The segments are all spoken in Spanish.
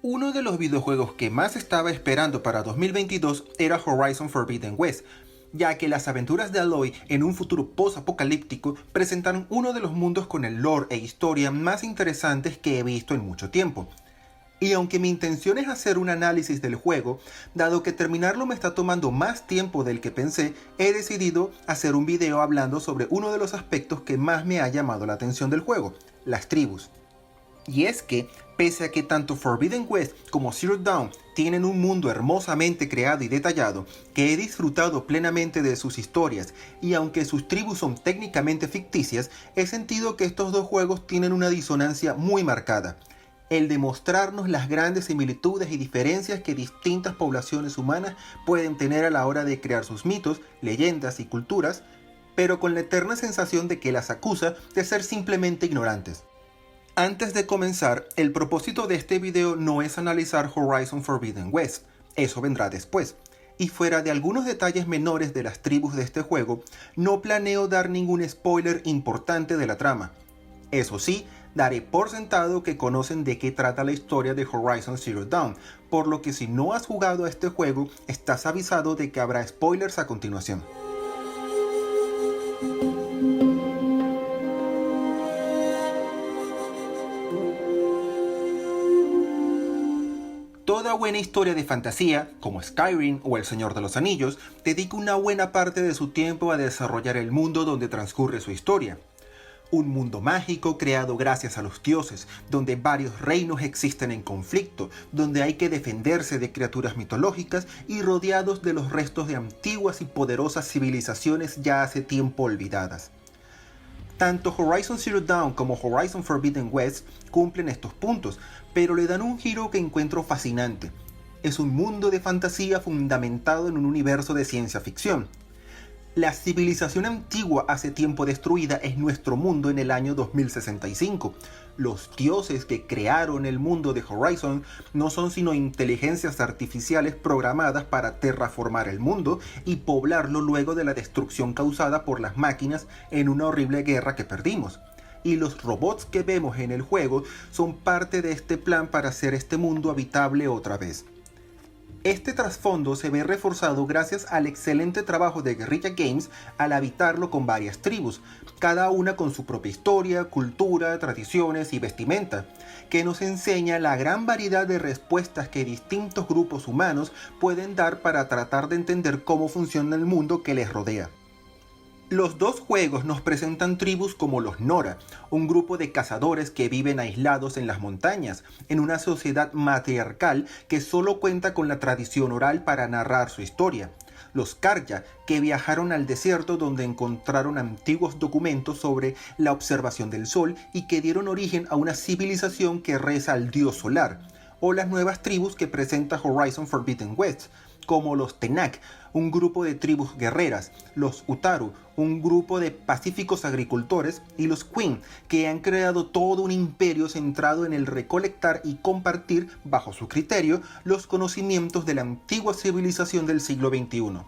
Uno de los videojuegos que más estaba esperando para 2022 era Horizon Forbidden West, ya que las aventuras de Aloy en un futuro post-apocalíptico presentaron uno de los mundos con el lore e historia más interesantes que he visto en mucho tiempo. Y aunque mi intención es hacer un análisis del juego, dado que terminarlo me está tomando más tiempo del que pensé, he decidido hacer un video hablando sobre uno de los aspectos que más me ha llamado la atención del juego, las tribus. Y es que, pese a que tanto Forbidden West como Zero Dawn tienen un mundo hermosamente creado y detallado, que he disfrutado plenamente de sus historias, y aunque sus tribus son técnicamente ficticias, he sentido que estos dos juegos tienen una disonancia muy marcada. El de mostrarnos las grandes similitudes y diferencias que distintas poblaciones humanas pueden tener a la hora de crear sus mitos, leyendas y culturas, pero con la eterna sensación de que las acusa de ser simplemente ignorantes. Antes de comenzar, el propósito de este video no es analizar Horizon Forbidden West, eso vendrá después. Y fuera de algunos detalles menores de las tribus de este juego, no planeo dar ningún spoiler importante de la trama. Eso sí, daré por sentado que conocen de qué trata la historia de Horizon Zero Dawn, por lo que si no has jugado a este juego, estás avisado de que habrá spoilers a continuación. Toda buena historia de fantasía, como Skyrim o El Señor de los Anillos, dedica una buena parte de su tiempo a desarrollar el mundo donde transcurre su historia. Un mundo mágico creado gracias a los dioses, donde varios reinos existen en conflicto, donde hay que defenderse de criaturas mitológicas y rodeados de los restos de antiguas y poderosas civilizaciones ya hace tiempo olvidadas. Tanto Horizon Zero Dawn como Horizon Forbidden West cumplen estos puntos, pero le dan un giro que encuentro fascinante. Es un mundo de fantasía fundamentado en un universo de ciencia ficción. La civilización antigua hace tiempo destruida es nuestro mundo en el año 2065. Los dioses que crearon el mundo de Horizon no son sino inteligencias artificiales programadas para terraformar el mundo y poblarlo luego de la destrucción causada por las máquinas en una horrible guerra que perdimos. Y los robots que vemos en el juego son parte de este plan para hacer este mundo habitable otra vez. Este trasfondo se ve reforzado gracias al excelente trabajo de Guerrilla Games al habitarlo con varias tribus, cada una con su propia historia, cultura, tradiciones y vestimenta, que nos enseña la gran variedad de respuestas que distintos grupos humanos pueden dar para tratar de entender cómo funciona el mundo que les rodea. Los dos juegos nos presentan tribus como los Nora, un grupo de cazadores que viven aislados en las montañas, en una sociedad matriarcal que solo cuenta con la tradición oral para narrar su historia. Los Karja, que viajaron al desierto donde encontraron antiguos documentos sobre la observación del sol y que dieron origen a una civilización que reza al dios solar. O las nuevas tribus que presenta Horizon Forbidden West, como los Tenak, un grupo de tribus guerreras, los Utaru, un grupo de pacíficos agricultores, y los Queen, que han creado todo un imperio centrado en el recolectar y compartir, bajo su criterio, los conocimientos de la antigua civilización del siglo XXI.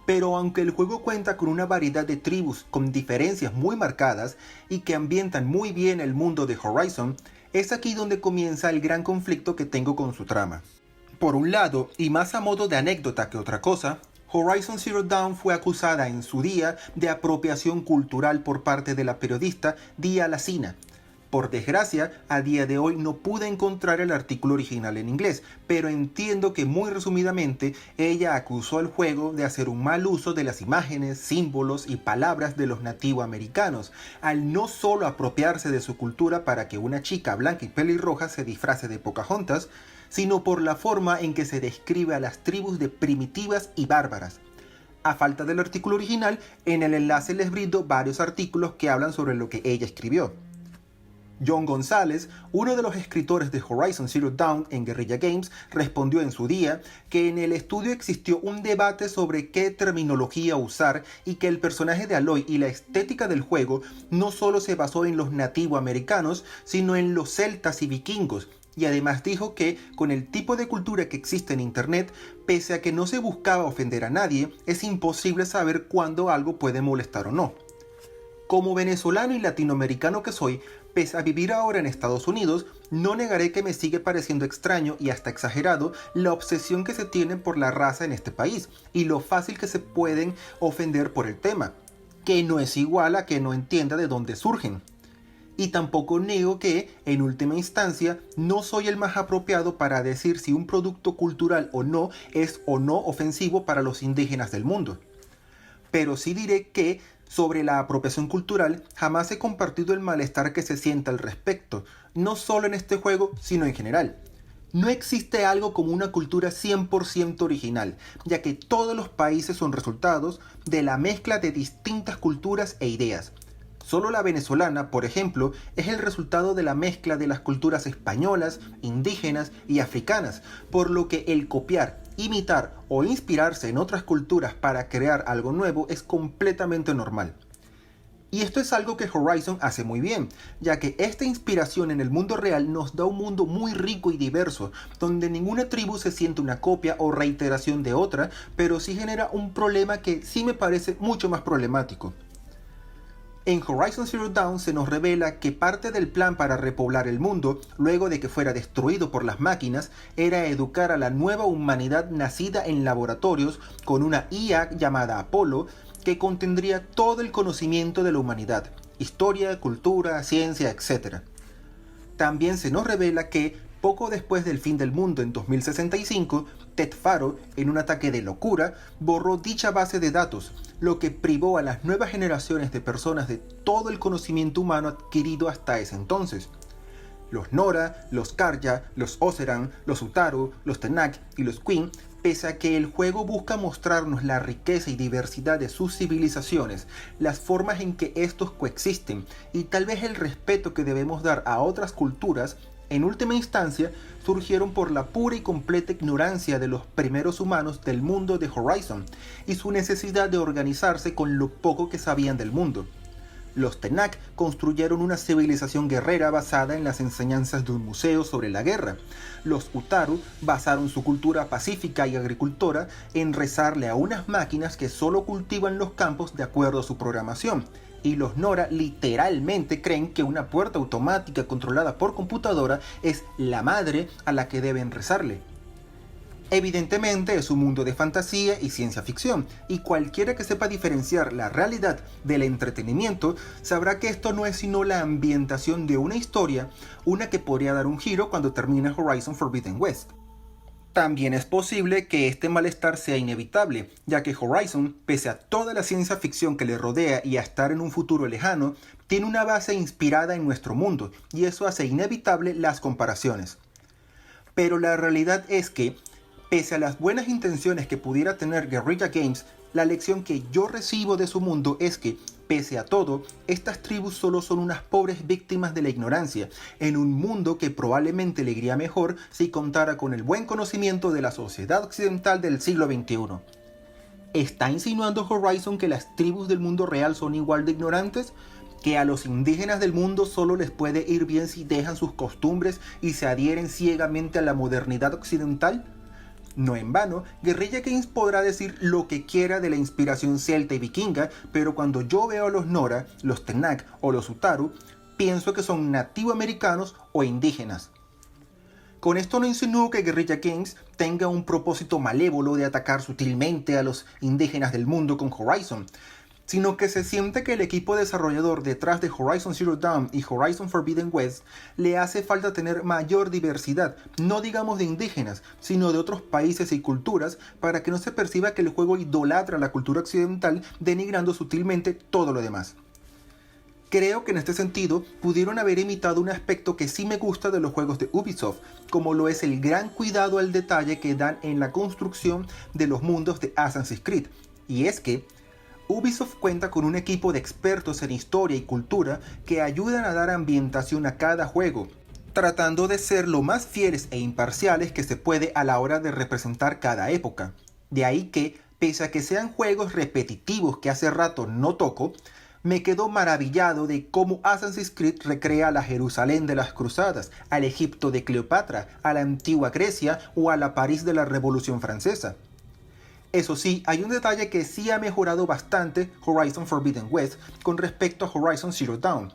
Pero aunque el juego cuenta con una variedad de tribus con diferencias muy marcadas y que ambientan muy bien el mundo de Horizon, es aquí donde comienza el gran conflicto que tengo con su trama. Por un lado, y más a modo de anécdota que otra cosa, Horizon Zero Dawn fue acusada en su día de apropiación cultural por parte de la periodista Dia Lacina. Por desgracia, a día de hoy no pude encontrar el artículo original en inglés, pero entiendo que muy resumidamente ella acusó al juego de hacer un mal uso de las imágenes, símbolos y palabras de los nativoamericanos, al no solo apropiarse de su cultura para que una chica blanca y pelirroja se disfrace de Pocahontas, sino por la forma en que se describe a las tribus de primitivas y bárbaras. A falta del artículo original, en el enlace les brindo varios artículos que hablan sobre lo que ella escribió. John González, uno de los escritores de Horizon Zero Dawn en Guerrilla Games, respondió en su día que en el estudio existió un debate sobre qué terminología usar y que el personaje de Aloy y la estética del juego no solo se basó en los nativoamericanos, sino en los celtas y vikingos, y además dijo que con el tipo de cultura que existe en internet, pese a que no se buscaba ofender a nadie, es imposible saber cuándo algo puede molestar o no. Como venezolano y latinoamericano que soy, Pese a vivir ahora en Estados Unidos, no negaré que me sigue pareciendo extraño y hasta exagerado la obsesión que se tiene por la raza en este país y lo fácil que se pueden ofender por el tema, que no es igual a que no entienda de dónde surgen. Y tampoco niego que, en última instancia, no soy el más apropiado para decir si un producto cultural o no es o no ofensivo para los indígenas del mundo. Pero sí diré que, sobre la apropiación cultural, jamás he compartido el malestar que se siente al respecto, no solo en este juego, sino en general. No existe algo como una cultura 100% original, ya que todos los países son resultados de la mezcla de distintas culturas e ideas. Solo la venezolana, por ejemplo, es el resultado de la mezcla de las culturas españolas, indígenas y africanas, por lo que el copiar, imitar o inspirarse en otras culturas para crear algo nuevo es completamente normal. Y esto es algo que Horizon hace muy bien, ya que esta inspiración en el mundo real nos da un mundo muy rico y diverso, donde ninguna tribu se siente una copia o reiteración de otra, pero sí genera un problema que sí me parece mucho más problemático. En Horizon Zero Dawn se nos revela que parte del plan para repoblar el mundo, luego de que fuera destruido por las máquinas, era educar a la nueva humanidad nacida en laboratorios con una IA llamada Apolo, que contendría todo el conocimiento de la humanidad, historia, cultura, ciencia, etc. También se nos revela que, poco después del fin del mundo en 2065, Ted Faro, en un ataque de locura, borró dicha base de datos, lo que privó a las nuevas generaciones de personas de todo el conocimiento humano adquirido hasta ese entonces. Los Nora, los Karja, los Oseram, los Utaru, los Tenak y los Queen, pese a que el juego busca mostrarnos la riqueza y diversidad de sus civilizaciones, las formas en que estos coexisten y tal vez el respeto que debemos dar a otras culturas, en última instancia, surgieron por la pura y completa ignorancia de los primeros humanos del mundo de Horizon y su necesidad de organizarse con lo poco que sabían del mundo. Los Tenak construyeron una civilización guerrera basada en las enseñanzas de un museo sobre la guerra. Los Utaru basaron su cultura pacífica y agricultora en rezarle a unas máquinas que solo cultivan los campos de acuerdo a su programación. Y los Nora literalmente creen que una puerta automática controlada por computadora es la madre a la que deben rezarle. Evidentemente es un mundo de fantasía y ciencia ficción, y cualquiera que sepa diferenciar la realidad del entretenimiento sabrá que esto no es sino la ambientación de una historia, una que podría dar un giro cuando termine Horizon Forbidden West. También es posible que este malestar sea inevitable, ya que Horizon, pese a toda la ciencia ficción que le rodea y a estar en un futuro lejano, tiene una base inspirada en nuestro mundo, y eso hace inevitable las comparaciones. Pero la realidad es que, pese a las buenas intenciones que pudiera tener Guerrilla Games, la lección que yo recibo de su mundo es que, pese a todo, estas tribus solo son unas pobres víctimas de la ignorancia, en un mundo que probablemente le iría mejor si contara con el buen conocimiento de la sociedad occidental del siglo XXI. ¿Está insinuando Horizon que las tribus del mundo real son igual de ignorantes? ¿Que a los indígenas del mundo solo les puede ir bien si dejan sus costumbres y se adhieren ciegamente a la modernidad occidental? No en vano, Guerrilla Games podrá decir lo que quiera de la inspiración celta y vikinga, pero cuando yo veo a los Nora, los Tenak o los Utaru, pienso que son nativoamericanos o indígenas. Con esto no insinúo que Guerrilla Games tenga un propósito malévolo de atacar sutilmente a los indígenas del mundo con Horizon, sino que se siente que el equipo desarrollador detrás de Horizon Zero Dawn y Horizon Forbidden West le hace falta tener mayor diversidad, no digamos de indígenas, sino de otros países y culturas, para que no se perciba que el juego idolatra la cultura occidental, denigrando sutilmente todo lo demás. Creo que en este sentido pudieron haber imitado un aspecto que sí me gusta de los juegos de Ubisoft, como lo es el gran cuidado al detalle que dan en la construcción de los mundos de Assassin's Creed, y es que Ubisoft cuenta con un equipo de expertos en historia y cultura que ayudan a dar ambientación a cada juego, tratando de ser lo más fieles e imparciales que se puede a la hora de representar cada época. De ahí que, pese a que sean juegos repetitivos que hace rato no toco, me quedo maravillado de cómo Assassin's Creed recrea la Jerusalén de las Cruzadas, al Egipto de Cleopatra, a la antigua Grecia o a la París de la Revolución Francesa. Eso sí, hay un detalle que sí ha mejorado bastante Horizon Forbidden West con respecto a Horizon Zero Dawn.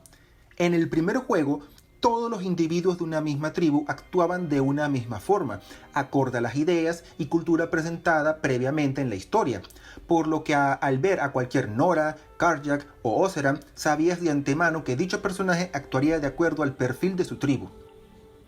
En el primer juego, todos los individuos de una misma tribu actuaban de una misma forma, acorde a las ideas y cultura presentada previamente en la historia, por lo que al ver a cualquier Nora, Karjak o Oseram, sabías de antemano que dicho personaje actuaría de acuerdo al perfil de su tribu.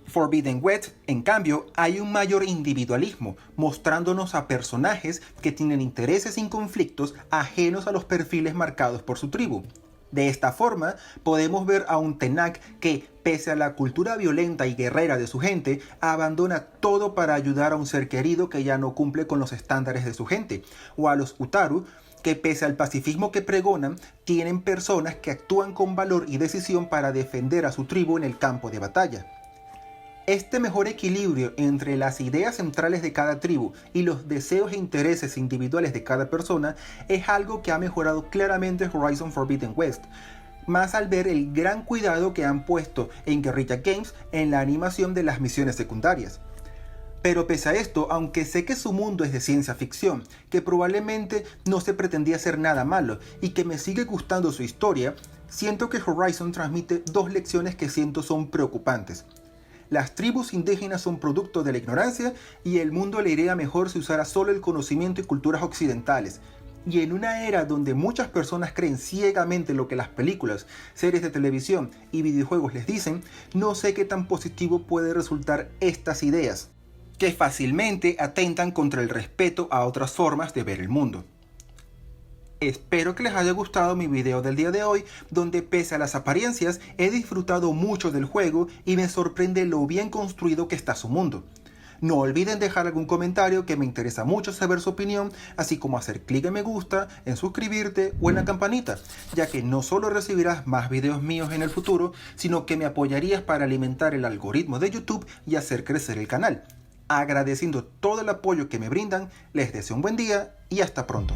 Forbidden West, en cambio, hay un mayor individualismo, mostrándonos a personajes que tienen intereses y conflictos ajenos a los perfiles marcados por su tribu. De esta forma, podemos ver a un Tenakth que, pese a la cultura violenta y guerrera de su gente, abandona todo para ayudar a un ser querido que ya no cumple con los estándares de su gente, o a los Utaru, que pese al pacifismo que pregonan, tienen personas que actúan con valor y decisión para defender a su tribu en el campo de batalla. Este mejor equilibrio entre las ideas centrales de cada tribu y los deseos e intereses individuales de cada persona es algo que ha mejorado claramente Horizon Forbidden West, más al ver el gran cuidado que han puesto en Guerrilla Games en la animación de las misiones secundarias. Pero pese a esto, aunque sé que su mundo es de ciencia ficción, que probablemente no se pretendía hacer nada malo y que me sigue gustando su historia, siento que Horizon transmite dos lecciones que siento son preocupantes. Las tribus indígenas son producto de la ignorancia y el mundo le iría mejor si usara solo el conocimiento y culturas occidentales. Y en una era donde muchas personas creen ciegamente lo que las películas, series de televisión y videojuegos les dicen, no sé qué tan positivo puede resultar estas ideas, que fácilmente atentan contra el respeto a otras formas de ver el mundo. Espero que les haya gustado mi video del día de hoy, donde pese a las apariencias he disfrutado mucho del juego y me sorprende lo bien construido que está su mundo. No olviden dejar algún comentario, que me interesa mucho saber su opinión, así como hacer clic en me gusta, en suscribirte o en la campanita, ya que no solo recibirás más videos míos en el futuro, sino que me apoyarías para alimentar el algoritmo de YouTube y hacer crecer el canal. Agradeciendo todo el apoyo que me brindan, les deseo un buen día y hasta pronto.